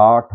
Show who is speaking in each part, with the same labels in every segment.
Speaker 1: 8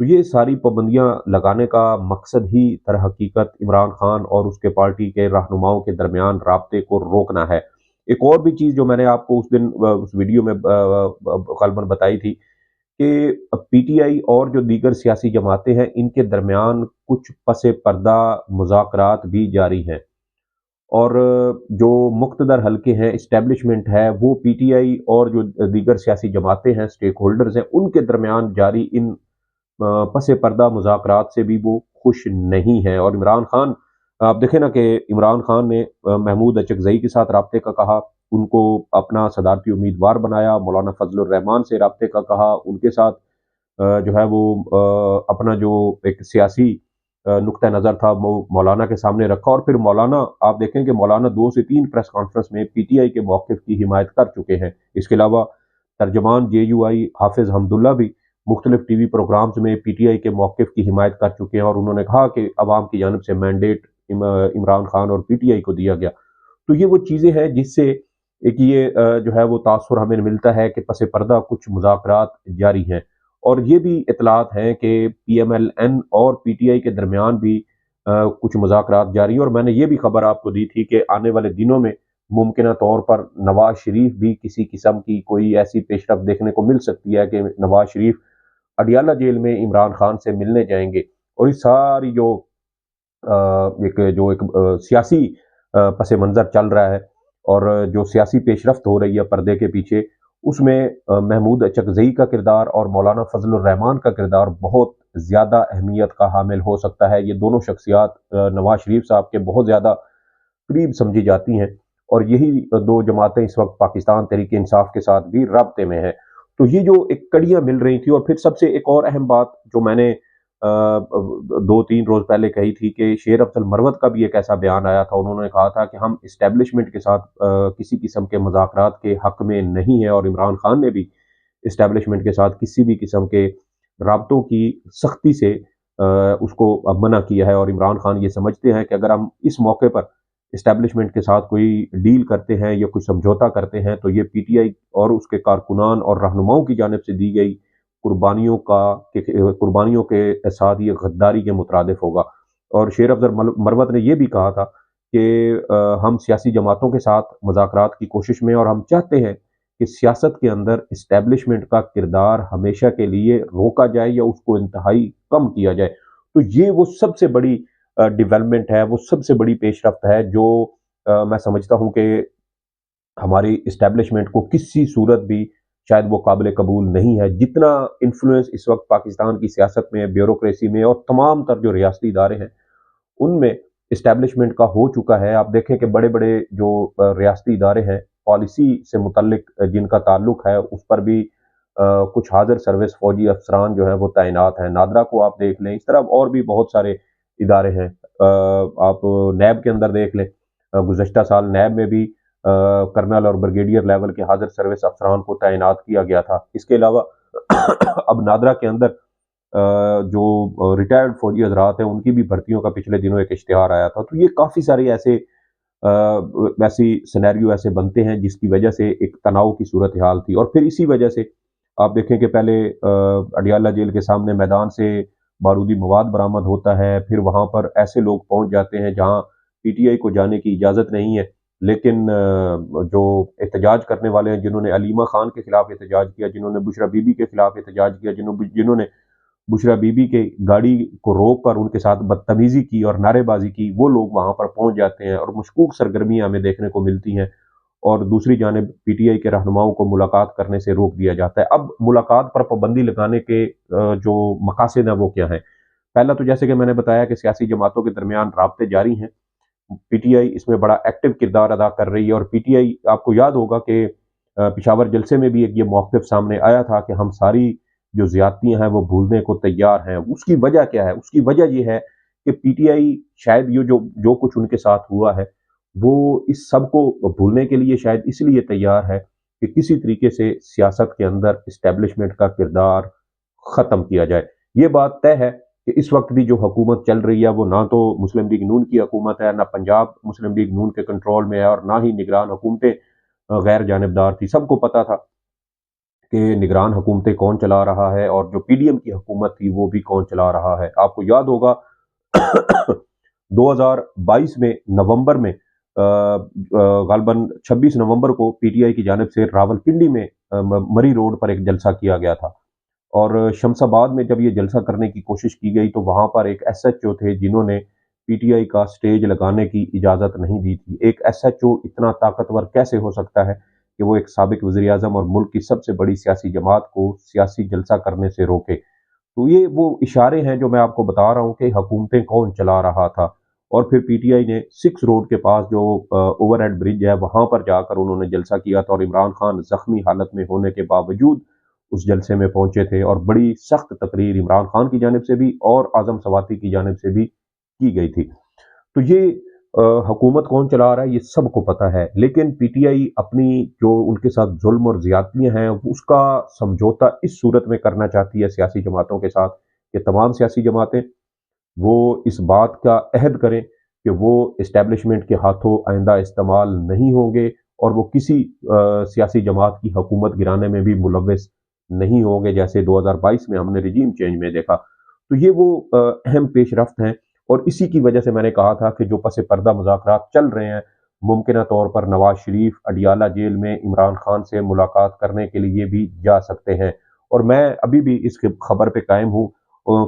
Speaker 1: تو یہ ساری پابندیاں لگانے کا مقصد ہی در حقیقت عمران خان اور اس کے پارٹی کے رہنماؤں کے درمیان رابطے کو روکنا ہے۔ ایک اور بھی چیز جو میں نے آپ کو اس دن اس ویڈیو میں غالباً بتائی تھی کہ پی ٹی آئی اور جو دیگر سیاسی جماعتیں ہیں ان کے درمیان کچھ پس پردہ مذاکرات بھی جاری ہیں، اور جو مقتدر حلقے ہیں، اسٹیبلشمنٹ ہے، وہ پی ٹی آئی اور جو دیگر سیاسی جماعتیں ہیں، سٹیک ہولڈرز ہیں، ان کے درمیان جاری ان پس پردہ مذاکرات سے بھی وہ خوش نہیں ہے۔ اور عمران خان، آپ دیکھیں نا کہ عمران خان نے محمود اچکزئی کے ساتھ رابطے کا کہا، ان کو اپنا صدارتی امیدوار بنایا، مولانا فضل الرحمان سے رابطے کا کہا، ان کے ساتھ جو ہے وہ اپنا جو ایک سیاسی نقطہ نظر تھا وہ مولانا کے سامنے رکھا، اور پھر مولانا، آپ دیکھیں کہ مولانا 2 سے 3 پریس کانفرنس میں پی ٹی آئی کے موقف کی حمایت کر چکے ہیں۔ اس کے علاوہ ترجمان جے یو آئی حافظ حمداللہ بھی مختلف ٹی وی پروگرامز میں پی ٹی آئی کے موقف کی حمایت کر چکے ہیں، اور انہوں نے کہا کہ عوام کی جانب سے مینڈیٹ عمران خان اور پی ٹی آئی کو دیا گیا۔ تو یہ وہ چیزیں ہیں جس سے ایک یہ جو ہے وہ تاثر ہمیں ملتا ہے کہ پس پردہ کچھ مذاکرات جاری ہیں، اور یہ بھی اطلاعات ہیں کہ پی ایم ایل این اور پی ٹی آئی کے درمیان بھی کچھ مذاکرات جاری ہیں، اور میں نے یہ بھی خبر آپ کو دی تھی کہ آنے والے دنوں میں ممکنہ طور پر نواز شریف بھی کسی قسم کی کوئی ایسی پیش رفت دیکھنے کو مل سکتی ہے کہ نواز شریف اڈیالہ جیل میں عمران خان سے ملنے جائیں گے، اور یہ ساری جو ایک سیاسی پس منظر چل رہا ہے اور جو سیاسی پیش رفت ہو رہی ہے پردے کے پیچھے، اس میں محمود اچکزئی کا کردار اور مولانا فضل الرحمان کا کردار بہت زیادہ اہمیت کا حامل ہو سکتا ہے۔ یہ دونوں شخصیات نواز شریف صاحب کے بہت زیادہ قریب سمجھی جاتی ہیں، اور یہی دو جماعتیں اس وقت پاکستان تحریک انصاف کے ساتھ بھی رابطے میں ہیں۔ تو یہ جو ایک کڑیاں مل رہی تھی، اور پھر سب سے ایک اور اہم بات جو میں نے 2-3 روز پہلے کہی تھی کہ شیر افضل مروت کا بھی ایک ایسا بیان آیا تھا، انہوں نے کہا تھا کہ ہم اسٹیبلشمنٹ کے ساتھ کسی قسم کے مذاکرات کے حق میں نہیں ہیں، اور عمران خان نے بھی اسٹیبلشمنٹ کے ساتھ کسی بھی قسم کے رابطوں کی سختی سے اس کو منع کیا ہے، اور عمران خان یہ سمجھتے ہیں کہ اگر ہم اس موقع پر اسٹیبلشمنٹ کے ساتھ کوئی ڈیل کرتے ہیں یا کوئی سمجھوتا کرتے ہیں تو یہ پی ٹی آئی اور اس کے کارکنان اور رہنماؤں کی جانب سے دی گئی قربانیوں کے ساتھ یہ غداری کے مترادف ہوگا۔ اور شیر افضل مروت نے یہ بھی کہا تھا کہ ہم سیاسی جماعتوں کے ساتھ مذاکرات کی کوشش میں، اور ہم چاہتے ہیں کہ سیاست کے اندر اسٹیبلشمنٹ کا کردار ہمیشہ کے لیے روکا جائے یا اس کو انتہائی کم کیا جائے۔ تو یہ وہ سب سے بڑی ڈیولپمنٹ ہے، وہ سب سے بڑی پیش رفت ہے جو میں سمجھتا ہوں کہ ہماری اسٹیبلشمنٹ کو کسی صورت بھی شاید وہ قابل قبول نہیں ہے۔ جتنا انفلوئنس اس وقت پاکستان کی سیاست میں، بیوروکریسی میں اور تمام تر جو ریاستی ادارے ہیں ان میں اسٹیبلشمنٹ کا ہو چکا ہے۔ آپ دیکھیں کہ بڑے بڑے جو ریاستی ادارے ہیں، پالیسی سے متعلق جن کا تعلق ہے، اس پر بھی کچھ حاضر سروس فوجی افسران جو ہیں وہ تعینات ہیں۔ نادرا کو آپ دیکھ لیں، اس طرح اور بھی بہت سارے ادارے ہیں۔ آپ نیب کے اندر دیکھ لیں، گزشتہ سال نیب میں بھی کرنل اور بریگیڈیئر لیول کے حاضر سروس افسران کو تعینات کیا گیا تھا۔ اس کے علاوہ اب نادرا کے اندر جو ریٹائرڈ فوجی حضرات ہیں ان کی بھی بھرتیوں کا پچھلے دنوں ایک اشتہار آیا تھا۔ تو یہ کافی سارے ایسی سینیریو ایسے بنتے ہیں جس کی وجہ سے ایک تناؤ کی صورتحال تھی، اور پھر اسی وجہ سے آپ دیکھیں کہ پہلے اڈیالہ جیل کے سامنے میدان سے بارودی مواد برآمد ہوتا ہے، پھر وہاں پر ایسے لوگ پہنچ جاتے ہیں جہاں پی ٹی آئی کو جانے کی اجازت نہیں ہے، لیکن جو احتجاج کرنے والے ہیں، جنہوں نے علیمہ خان کے خلاف احتجاج کیا، جنہوں نے بشرا بی بی کے خلاف احتجاج کیا، جنہوں نے بشرا بی بی کے گاڑی کو روک کر ان کے ساتھ بدتمیزی کی اور نعرے بازی کی، وہ لوگ وہاں پر پہنچ جاتے ہیں اور مشکوک سرگرمیاں ہمیں دیکھنے کو ملتی ہیں، اور دوسری جانب پی ٹی آئی کے رہنماؤں کو ملاقات کرنے سے روک دیا جاتا ہے۔ اب ملاقات پر پابندی لگانے کے جو مقاصد ہیں وہ کیا ہیں؟ پہلا تو جیسے کہ میں نے بتایا کہ سیاسی جماعتوں کے درمیان رابطے جاری ہیں، پی ٹی آئی اس میں بڑا ایکٹیو کردار ادا کر رہی ہے، اور پی ٹی آئی، آپ کو یاد ہوگا کہ پشاور جلسے میں بھی ایک یہ موقف سامنے آیا تھا کہ ہم ساری جو زیادتیاں ہیں وہ بھولنے کو تیار ہیں۔ اس کی وجہ کیا ہے؟ اس کی وجہ یہ ہے کہ پی ٹی آئی شاید یہ جو کچھ ان کے ساتھ ہوا ہے وہ اس سب کو بھولنے کے لیے شاید اس لیے تیار ہے کہ کسی طریقے سے سیاست کے اندر اسٹیبلشمنٹ کا کردار ختم کیا جائے۔ یہ بات طے ہے کہ اس وقت بھی جو حکومت چل رہی ہے وہ نہ تو مسلم لیگ نون کی حکومت ہے، نہ پنجاب مسلم لیگ نون کے کنٹرول میں ہے، اور نہ ہی نگران حکومتیں غیر جانبدار تھی۔ سب کو پتا تھا کہ نگران حکومتیں کون چلا رہا ہے اور جو پی ڈی ایم کی حکومت تھی وہ بھی کون چلا رہا ہے۔ آپ کو یاد ہوگا 2022 میں نومبر میں غالباً 26 نومبر کو پی ٹی آئی کی جانب سے راول پنڈی میں مری روڈ پر ایک جلسہ کیا گیا تھا، اور شمس آباد میں جب یہ جلسہ کرنے کی کوشش کی گئی تو وہاں پر ایک ایس ایچ او تھے جنہوں نے پی ٹی آئی کا سٹیج لگانے کی اجازت نہیں دی تھی۔ ایک ایس ایچ او اتنا طاقتور کیسے ہو سکتا ہے کہ وہ ایک سابق وزیر اعظم اور ملک کی سب سے بڑی سیاسی جماعت کو سیاسی جلسہ کرنے سے روکے؟ تو یہ وہ اشارے ہیں جو میں آپ کو بتا رہا ہوں کہ حکومتیں کون چلا رہا تھا۔ اور پھر پی ٹی آئی نے 6 روڈ کے پاس جو اوور ہیڈ برج ہے وہاں پر جا کر انہوں نے جلسہ کیا تھا، اور عمران خان زخمی حالت میں ہونے کے باوجود اس جلسے میں پہنچے تھے، اور بڑی سخت تقریر عمران خان کی جانب سے بھی اور اعظم سواتی کی جانب سے بھی کی گئی تھی۔ تو یہ حکومت کون چلا رہا ہے یہ سب کو پتہ ہے، لیکن پی ٹی آئی اپنی جو ان کے ساتھ ظلم اور زیادتیاں ہیں اس کا سمجھوتا اس صورت میں کرنا چاہتی ہے سیاسی جماعتوں کے ساتھ کہ تمام سیاسی جماعتیں وہ اس بات کا عہد کریں کہ وہ اسٹیبلشمنٹ کے ہاتھوں آئندہ استعمال نہیں ہوں گے، اور وہ کسی سیاسی جماعت کی حکومت گرانے میں بھی ملوث نہیں ہوں گے، جیسے 2022 میں ہم نے رجیم چینج میں دیکھا۔ تو یہ وہ اہم پیش رفت ہیں، اور اسی کی وجہ سے میں نے کہا تھا کہ جو پس پردہ مذاکرات چل رہے ہیں، ممکنہ طور پر نواز شریف اڈیالہ جیل میں عمران خان سے ملاقات کرنے کے لیے بھی جا سکتے ہیں، اور میں ابھی بھی اس خبر پہ قائم ہوں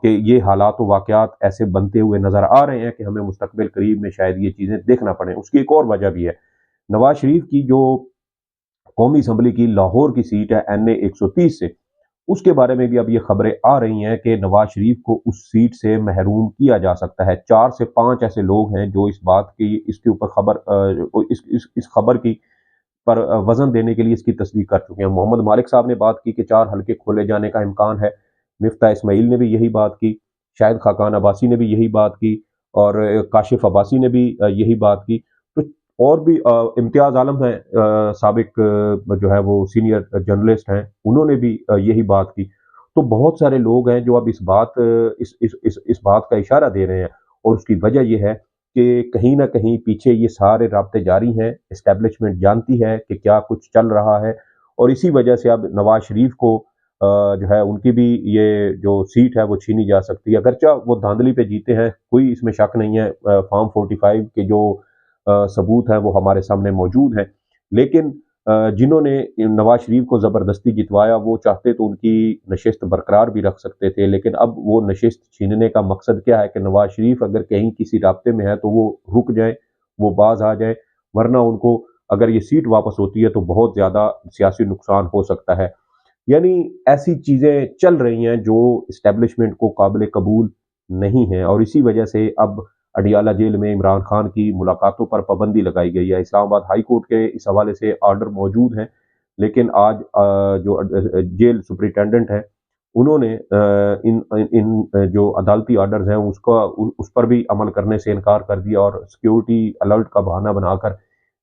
Speaker 1: کہ یہ حالات و واقعات ایسے بنتے ہوئے نظر آ رہے ہیں کہ ہمیں مستقبل قریب میں شاید یہ چیزیں دیکھنا پڑیں۔ اس کی ایک اور وجہ بھی ہے، نواز شریف کی جو قومی اسمبلی کی لاہور کی سیٹ ہے NA 130 سے، اس کے بارے میں بھی اب یہ خبریں آ رہی ہیں کہ نواز شریف کو اس سیٹ سے محروم کیا جا سکتا ہے۔ 4 سے 5 ایسے لوگ ہیں جو اس بات کی اس کے اوپر خبر اس خبر کی پر وزن دینے کے لیے اس کی تصدیق کر چکے ہیں۔ محمد مالک صاحب نے بات کی کہ 4 حلقے کھولے جانے کا امکان ہے، مفتاح اسماعیل نے بھی یہی بات کی، شاہد خاقان عباسی نے بھی یہی بات کی، اور کاشف عباسی نے بھی یہی بات کی، تو اور بھی امتیاز عالم ہیں سابق جو ہے وہ سینئر جرنلسٹ ہیں، انہوں نے بھی یہی بات کی۔ تو بہت سارے لوگ ہیں جو اب اس بات کا اشارہ دے رہے ہیں، اور اس کی وجہ یہ ہے کہ کہیں نہ کہیں پیچھے یہ سارے رابطے جاری ہیں، اسٹیبلشمنٹ جانتی ہے کہ کیا کچھ چل رہا ہے، اور اسی وجہ سے اب نواز شریف کو جو ہے ان کی بھی یہ جو سیٹ ہے وہ چھینی جا سکتی ہے، اگرچہ وہ دھاندلی پہ جیتے ہیں، کوئی اس میں شک نہیں ہے، فارم 45 کے جو ثبوت ہیں وہ ہمارے سامنے موجود ہیں، لیکن جنہوں نے نواز شریف کو زبردستی جتوایا وہ چاہتے تو ان کی نشست برقرار بھی رکھ سکتے تھے، لیکن اب وہ نشست چھیننے کا مقصد کیا ہے کہ نواز شریف اگر کہیں کسی رابطے میں ہے تو وہ رک جائیں، وہ باز آ جائیں، ورنہ ان کو اگر یہ سیٹ واپس ہوتی ہے تو بہت زیادہ سیاسی نقصان ہو سکتا ہے۔ یعنی ایسی چیزیں چل رہی ہیں جو اسٹیبلشمنٹ کو قابل قبول نہیں ہیں، اور اسی وجہ سے اب اڈیالہ جیل میں عمران خان کی ملاقاتوں پر پابندی لگائی گئی ہے۔ اسلام آباد ہائی کورٹ کے اس حوالے سے آرڈر موجود ہیں، لیکن آج جو جیل سپرنٹینڈنٹ ہیں انہوں نے ان جو عدالتی آرڈرز ہیں اس پر بھی عمل کرنے سے انکار کر دیا، اور سیکیورٹی الرٹ کا بہانہ بنا کر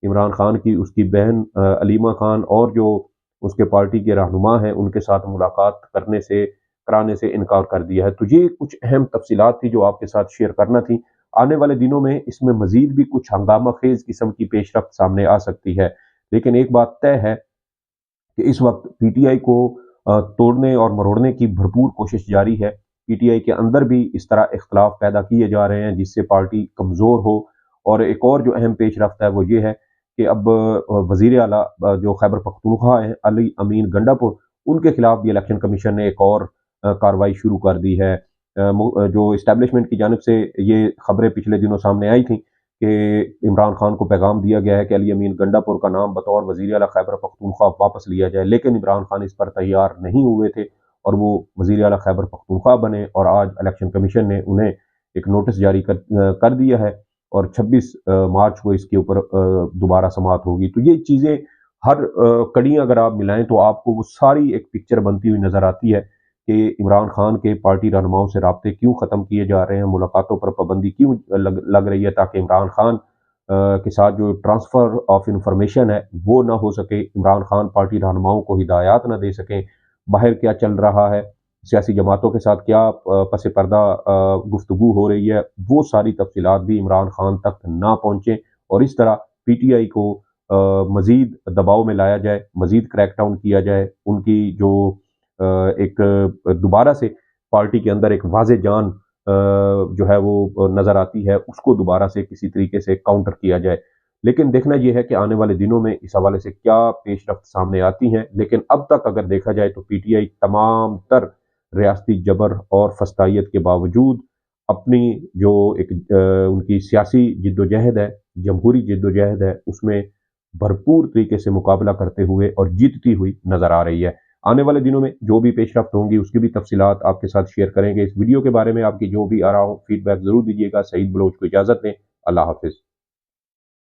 Speaker 1: عمران خان کی اس کی بہن علیمہ خان اور جو اس کے پارٹی کے رہنما ہیں ان کے ساتھ ملاقات کرانے سے انکار کر دیا ہے۔ تو یہ کچھ اہم تفصیلات تھی جو آپ کے ساتھ شیئر کرنا تھی۔ آنے والے دنوں میں اس میں مزید بھی کچھ ہنگامہ خیز قسم کی پیش رفت سامنے آ سکتی ہے، لیکن ایک بات طے ہے کہ اس وقت پی ٹی آئی کو توڑنے اور مروڑنے کی بھرپور کوشش جاری ہے۔ پی ٹی آئی کے اندر بھی اس طرح اختلاف پیدا کیے جا رہے ہیں جس سے پارٹی کمزور ہو، اور ایک اور جو اہم پیش رفت ہے وہ یہ ہے کہ اب وزیر اعلیٰ جو خیبر پختونخوا ہیں علی امین گنڈاپور، ان کے خلاف بھی الیکشن کمیشن نے ایک اور کارروائی شروع کر دی ہے۔ جو اسٹیبلشمنٹ کی جانب سے یہ خبریں پچھلے دنوں سامنے آئی تھیں کہ عمران خان کو پیغام دیا گیا ہے کہ علی امین گنڈاپور کا نام بطور وزیر اعلیٰ خیبر پختونخوا واپس لیا جائے، لیکن عمران خان اس پر تیار نہیں ہوئے تھے اور وہ وزیر اعلیٰ خیبر پختونخوا بنے، اور آج الیکشن کمیشن نے انہیں ایک نوٹس جاری کر دیا ہے، اور 26 مارچ کو اس کے اوپر دوبارہ سماعت ہوگی۔ تو یہ چیزیں ہر کڑیاں اگر آپ ملائیں تو آپ کو وہ ساری ایک پکچر بنتی ہوئی نظر آتی ہے کہ عمران خان کے پارٹی رہنماؤں سے رابطے کیوں ختم کیے جا رہے ہیں، ملاقاتوں پر پابندی کیوں لگ رہی ہے، تاکہ عمران خان کے ساتھ جو ٹرانسفر آف انفارمیشن ہے وہ نہ ہو سکے، عمران خان پارٹی رہنماؤں کو ہدایات نہ دے سکیں، باہر کیا چل رہا ہے، سیاسی جماعتوں کے ساتھ کیا پس پردہ گفتگو ہو رہی ہے، وہ ساری تفصیلات بھی عمران خان تک نہ پہنچیں، اور اس طرح پی ٹی آئی کو مزید دباؤ میں لایا جائے، مزید کریک ڈاؤن کیا جائے، ان کی جو ایک دوبارہ سے پارٹی کے اندر ایک واضح جان جو ہے وہ نظر آتی ہے، اس کو دوبارہ سے کسی طریقے سے کاؤنٹر کیا جائے۔ لیکن دیکھنا یہ ہے کہ آنے والے دنوں میں اس حوالے سے کیا پیش رفت سامنے آتی ہیں، لیکن اب تک اگر دیکھا جائے تو پی ٹی آئی تمام تر ریاستی جبر اور فسطائیت کے باوجود اپنی جو ایک ان کی سیاسی جد و جہد ہے، جمہوری جد و جہد ہے، اس میں بھرپور طریقے سے مقابلہ کرتے ہوئے اور جیتتی ہوئی نظر آ رہی ہے۔ آنے والے دنوں میں جو بھی پیش رفت ہوں گی اس کی بھی تفصیلات آپ کے ساتھ شیئر کریں گے۔ اس ویڈیو کے بارے میں آپ کی جو بھی آرا ہو فیڈ بیک ضرور دیجیے گا۔ سعید بلوچ کو اجازت دیں۔ اللہ حافظ۔